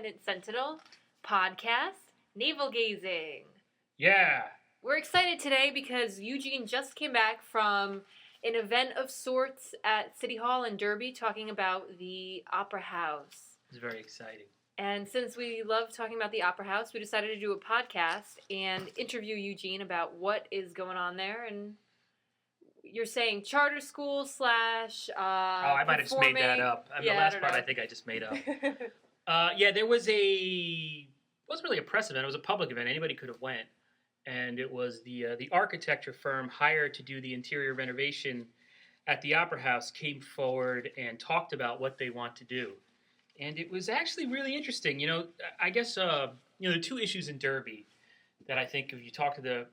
Independent Sentinel podcast, Navel Gazing. Yeah. We're excited today because Eugene just came back from an event of sorts at City Hall in Derby talking about the Opera House. It's very exciting. And since we love talking about the Opera House, we decided to do a podcast and interview Eugene about what is going on there. And you're saying charter school slash I might have just made that up. The last part I think I just made up. There was it wasn't really a press event. It was a public event. Anybody could have went. And it was the architecture firm hired to do the interior renovation at the Opera House came forward and talked about what they want to do. And it was actually really interesting. You know, I guess, the two issues in Derby that I think if you talk to the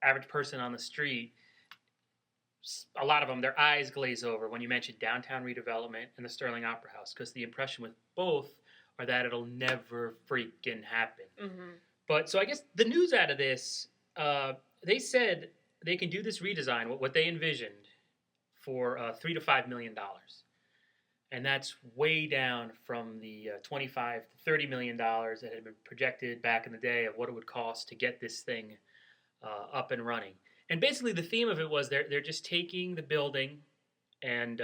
average person on the street, a lot of them, their eyes glaze over when you mention downtown redevelopment and the Sterling Opera House, because the impression with both are that it'll never freaking happen. Mm-hmm. But so I guess the news out of this, they said they can do this redesign, what they envisioned, for $3 to $5 million. And that's way down from the $25 to $30 million that had been projected back in the day of what it would cost to get this thing up and running. And basically the theme of it was they're just taking the building and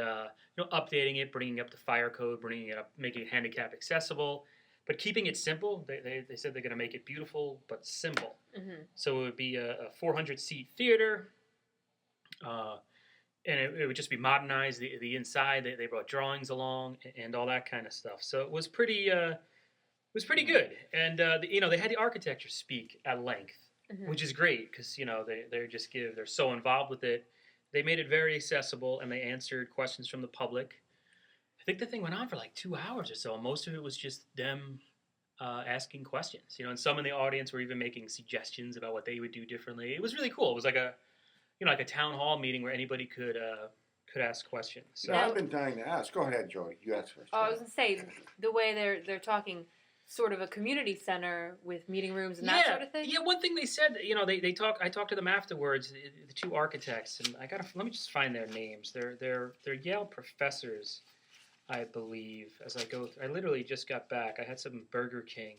updating it, bringing it up to fire code, bringing it up, making it handicap accessible, but keeping it simple. They said they're going to make it beautiful but simple. Mm-hmm. So it would be a 400-seat theater, and it would just be modernized, the inside. They brought drawings along and all that kind of stuff. So it was pretty good. And they had the architecture speak at length. Mm-hmm. Which is great because they're so involved with it. They made it very accessible and they answered questions from the public. I think the thing went on for like 2 hours or so. Most of it was just them asking questions. And some in the audience were even making suggestions about what they would do differently. It was really cool. It was like a town hall meeting where anybody could ask questions. So I've been dying to ask. Go ahead, Joey. You ask first. I was going to say the way they're talking. Sort of a community center with meeting rooms and that sort of thing. Yeah, one thing they said, I talked to them afterwards, the two architects, and let me just find their names. They're Yale professors, I believe. As I go, I literally just got back. I had some Burger King.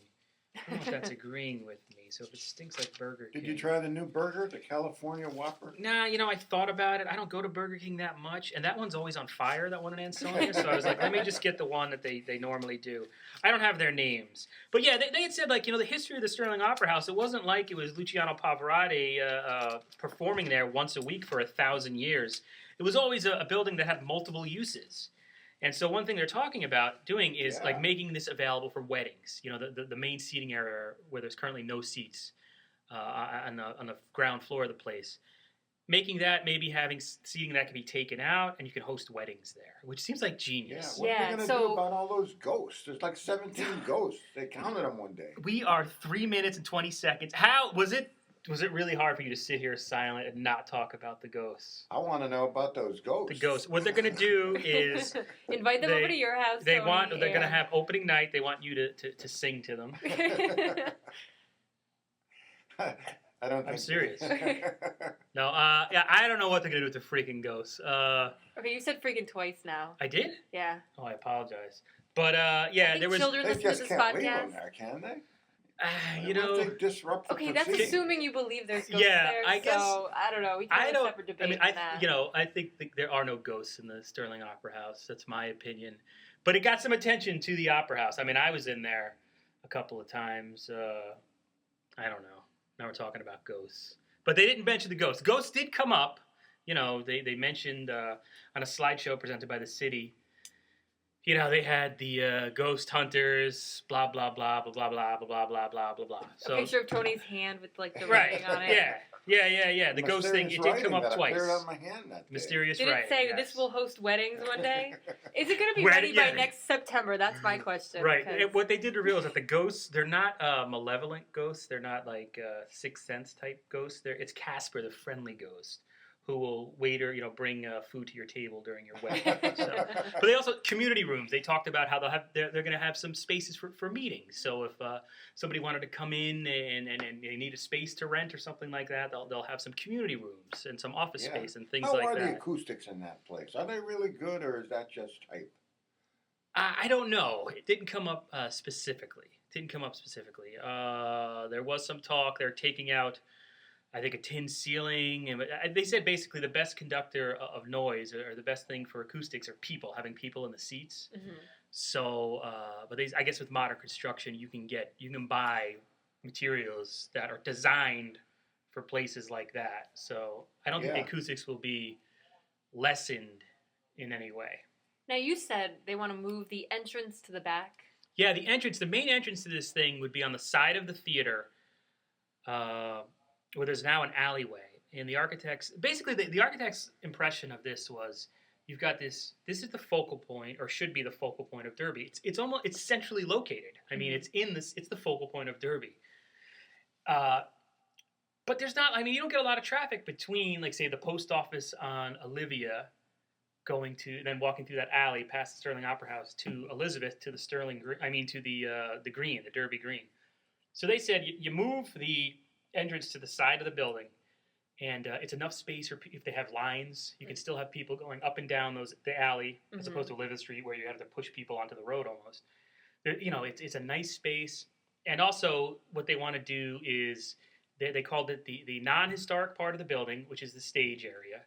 I don't know if that's agreeing with me. So if it stinks like Burger King. Did you try the new burger, the California Whopper? Nah, I thought about it. I don't go to Burger King that much. And that one's always on fire, that one in Ansonia. So I was like, let me just get the one that they normally do. I don't have their names. But yeah, they had said, the history of the Sterling Opera House, it wasn't like it was Luciano Pavarotti performing there once a week for 1,000 years. It was always a building that had multiple uses. And so one thing they're talking about doing is making this available for weddings. The main seating area where there's currently no seats on the ground floor of the place. Making that, maybe having seating that can be taken out and you can host weddings there, which seems like genius. Yeah, what are they going to do about all those ghosts? There's like 17 ghosts. They counted them one day. We are 3 minutes and 20 seconds. How was it? Was it really hard for you to sit here silent and not talk about the ghosts? I want to know about those ghosts. The ghosts. What they're going to do is invite them over to your house. They're going to have opening night. They want you to sing to them. I don't think I'm serious. No, I don't know what they're going to do with the freaking ghosts. Okay, you said freaking twice now. I did? Yeah. Oh, I apologize. But there was children they listening just to this can't podcast. leave them there, can they? They disrupt the that's proceedings. assuming you believe there's ghosts there. I guess. So I don't know. We can have a separate debate on that. I think there are no ghosts in the Sterling Opera House. That's my opinion. But it got some attention to the Opera House. I mean, I was in there a couple of times. I don't know. Now we're talking about ghosts. But they didn't mention the ghosts. Ghosts did come up. They mentioned on a slideshow presented by the city. They had the ghost hunters, blah, blah, blah, blah, blah, blah, blah, blah, blah, blah, blah. So, a picture of Tony's hand with, the writing on it. Yeah. The ghost thing, it did come up twice. On my hand that day. Mysterious writing. Did it say this will host weddings one day? Is it going to be ready by next September? That's my question. Right. What they did reveal is that the ghosts, they're not malevolent ghosts. They're not like Sixth Sense type ghosts. It's Casper, the friendly ghost, who will bring food to your table during your wedding. But they also, community rooms, they talked about how they're going to have some spaces for meetings. So if somebody wanted to come in and they need a space to rent or something like that, they'll have some community rooms and some office space and things like that. How are the acoustics in that place? Are they really good or is that just type? I don't know. It didn't come up specifically. Didn't come up specifically. There was some talk. They're taking out, I think, a tin ceiling. And they said basically the best conductor of noise or the best thing for acoustics are people, having people in the seats. Mm-hmm. So, but I guess with modern construction, you can buy materials that are designed for places like that. So I don't think the acoustics will be lessened in any way. Now, you said they want to move the entrance to the back. Yeah, the main entrance to this thing would be on the side of the theater, where there's now an alleyway. And the architect's impression of this was, you've got this is the focal point, or should be the focal point of Derby. It's centrally located. I mean, it's the focal point of Derby. But there's not, I mean, you don't get a lot of traffic between, like, say, the post office on Olivia then walking through that alley past the Sterling Opera House to Elizabeth, to the the Green, the Derby Green. So they said you move the entrance to the side of the building, and it's enough space for if they have lines, you can still have people going up and down the alley, as opposed to Olivia Street where you have to push people onto the road almost. It's a nice space. And also what they want to do is they called it the non-historic part of the building, which is the stage area,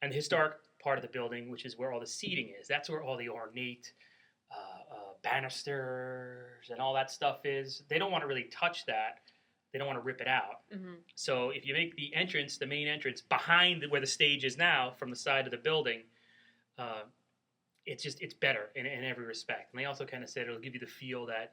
and the historic part of the building, which is where all the seating is. That's where all the ornate banisters and all that stuff is. They don't want to really touch that. They don't want to rip it out. Mm-hmm. So if you make the main entrance, behind where the stage is now, from the side of the building, it's better in every respect. And they also kind of said it'll give you the feel that,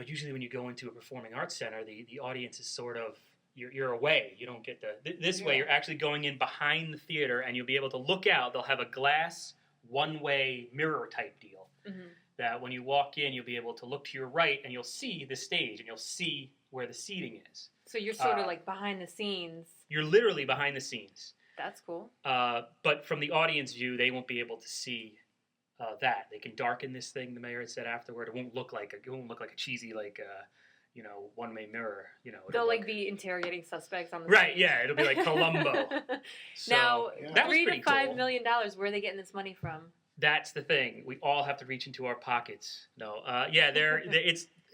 usually when you go into a performing arts center, the audience is sort of, you're away. You don't get this way. You're actually going in behind the theater, and you'll be able to look out. They'll have a glass one-way mirror type deal. Mm-hmm. That when you walk in, you'll be able to look to your right, and you'll see the stage, and you'll see where the seating is. So you're sort of like behind the scenes. You're literally behind the scenes. That's cool. But from the audience view, they won't be able to see that. They can darken this thing. The mayor had said afterward, it won't look like a cheesy one-way mirror. They'll be interrogating suspects on the right. stage. Yeah, it'll be like Columbo. Now, that was $3 pretty to $5 cool. million. Where are they getting this money from? That's the thing. We all have to reach into our pockets. No,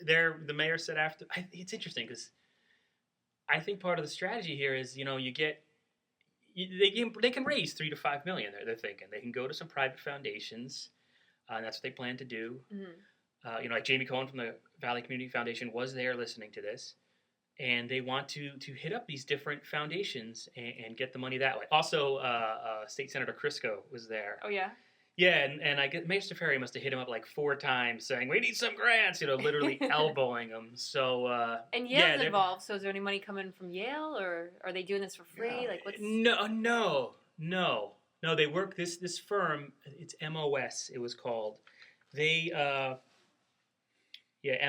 the mayor said after. It's interesting because I think part of the strategy here is they can raise $3 to $5 million. They're thinking they can go to some private foundations, and that's what they plan to do. Mm-hmm. Like Jamie Cohen from the Valley Community Foundation was there listening to this, and they want to hit up these different foundations and get the money that way. Also, State Senator Crisco was there. Oh yeah. Yeah, and I guess Mayor Stafari must have hit him up like 4 times saying, we need some grants, literally elbowing him. So, and Yale's involved, so is there any money coming from Yale, or are they doing this for free? Like, what's... No, they work, this firm, it's MOS, it was called. They,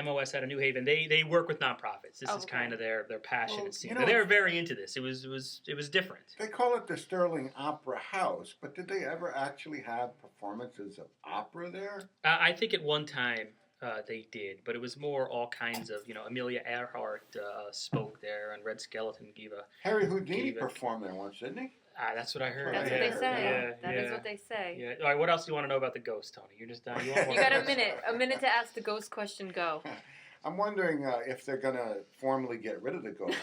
MOS out of New Haven. They work with nonprofits. This is kind of their passion. Well, it seems. They were very into this. It was different. They call it the Sterling Opera House, but did they ever actually have performances of opera there? I think at one time they did, but it was more all kinds of, Amelia Earhart spoke there, and Red Skeleton gave a... Harry Houdini performed there once, didn't he? That's what I heard. That's what they say. That is what they say. Yeah. All right, what else do you want to know about the ghost, Tony? You're just done. You got a minute to ask the ghost question. Go. I'm wondering if they're going to formally get rid of the ghost.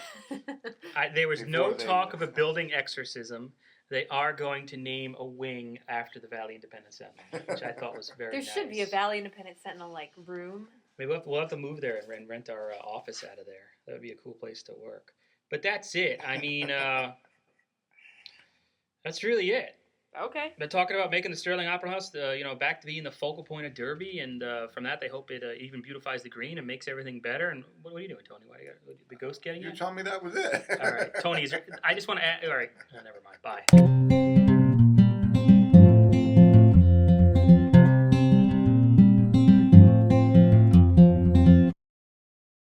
There was no talk of a building exorcism. They are going to name a wing after the Valley Independent Sentinel, which I thought was very nice. There should be a Valley Independent Sentinel room. Maybe we'll have to move there and rent our office out of there. That would be a cool place to work. But that's it. I mean... That's really it. Okay. They're talking about making the Sterling Opera House, back to being the focal point of Derby, and from that they hope it even beautifies the green and makes everything better. And what are you doing, Tony? The ghost getting you? You told me that was it. All right, Tony. I just want to add. All right, never mind. Bye.